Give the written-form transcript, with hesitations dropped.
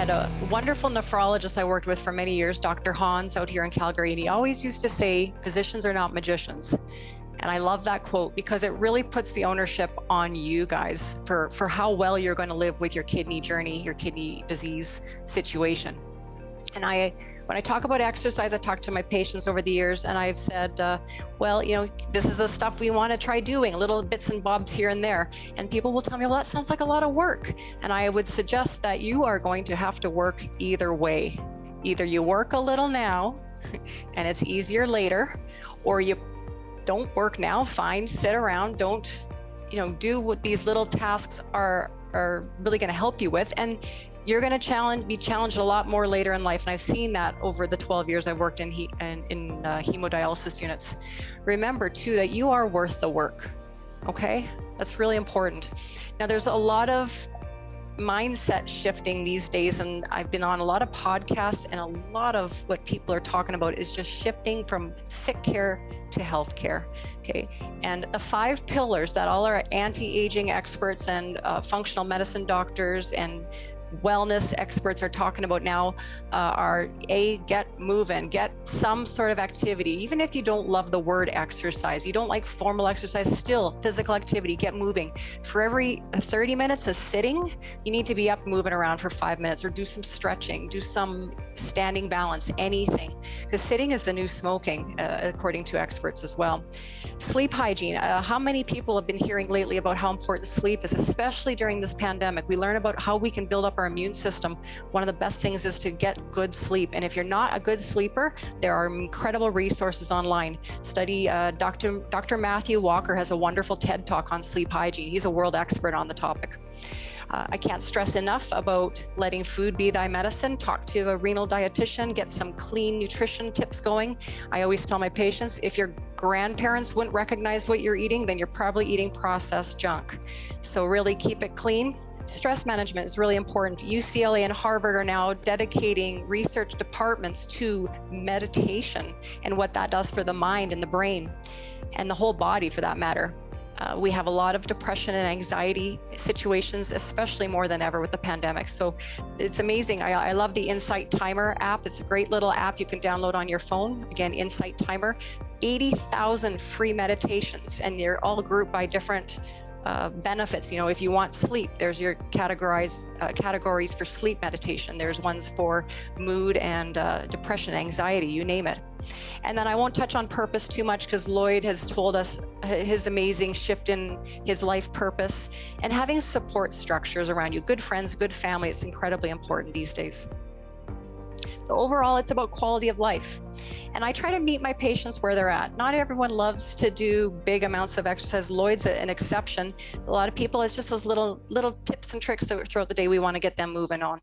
had a wonderful nephrologist I worked with for many years, Dr. Hans, out here in Calgary, and he always used to say, physicians are not magicians. And I love that quote because it really puts the ownership on you guys for how well you're going to live with your kidney journey, your kidney disease situation. And when I talk about exercise, I talk to my patients over the years, and I've said, well, this is the stuff we want to try doing, little bits and bobs here and there. And people will tell me, well, that sounds like a lot of work. And I would suggest that you are going to have to work either way. Either you work a little now, and it's easier later, or you don't work now, fine, sit around, don't, do what these little tasks are really going to help you with. And you're going to be challenged a lot more later in life. And I've seen that over the 12 years I've worked in hemodialysis units. Remember too, that you are worth the work. Okay. That's really important. Now there's a lot of mindset shifting these days. And I've been on a lot of podcasts, and a lot of what people are talking about is just shifting from sick care to health care. Okay. And the 5 pillars that all our anti-aging experts and functional medicine doctors and wellness experts are talking about now are get moving, get some sort of activity. Even if you don't love the word exercise, you don't like formal exercise, still physical activity, get moving. For every 30 minutes of sitting, you need to be up moving around for 5 minutes, or do some stretching, do some standing balance, anything. Because sitting is the new smoking, according to experts as well. Sleep hygiene. How many people have been hearing lately about how important sleep is, especially during this pandemic? We learn about how we can build up our immune system. One of the best things is to get good sleep. And if you're not a good sleeper, there are incredible resources online. Study Dr. Matthew Walker has a wonderful TED Talk on sleep hygiene. He's a world expert on the topic. I can't stress enough about letting food be thy medicine. Talk to a renal dietitian, get some clean nutrition tips going. I always tell my patients, if your grandparents wouldn't recognize what you're eating, then you're probably eating processed junk. So really keep it clean. Stress management is really important. UCLA and Harvard are now dedicating research departments to meditation and what that does for the mind and the brain and the whole body for that matter. We have a lot of depression and anxiety situations, especially more than ever with the pandemic. So it's amazing. I love the Insight Timer app. It's a great little app you can download on your phone. Again, Insight Timer, 80,000 free meditations, and they're all grouped by different benefits. If you want sleep, there's your categories for sleep meditation. There's ones for mood and depression, anxiety, you name it. And then I won't touch on purpose too much because Lloyd has told us his amazing shift in his life purpose, and having support structures around you, good friends, good family, it's incredibly important these days. So overall, it's about quality of life. And I try to meet my patients where they're at. Not everyone loves to do big amounts of exercise. Lloyd's an exception. A lot of people, it's just those little tips and tricks that throughout the day we want to get them moving on.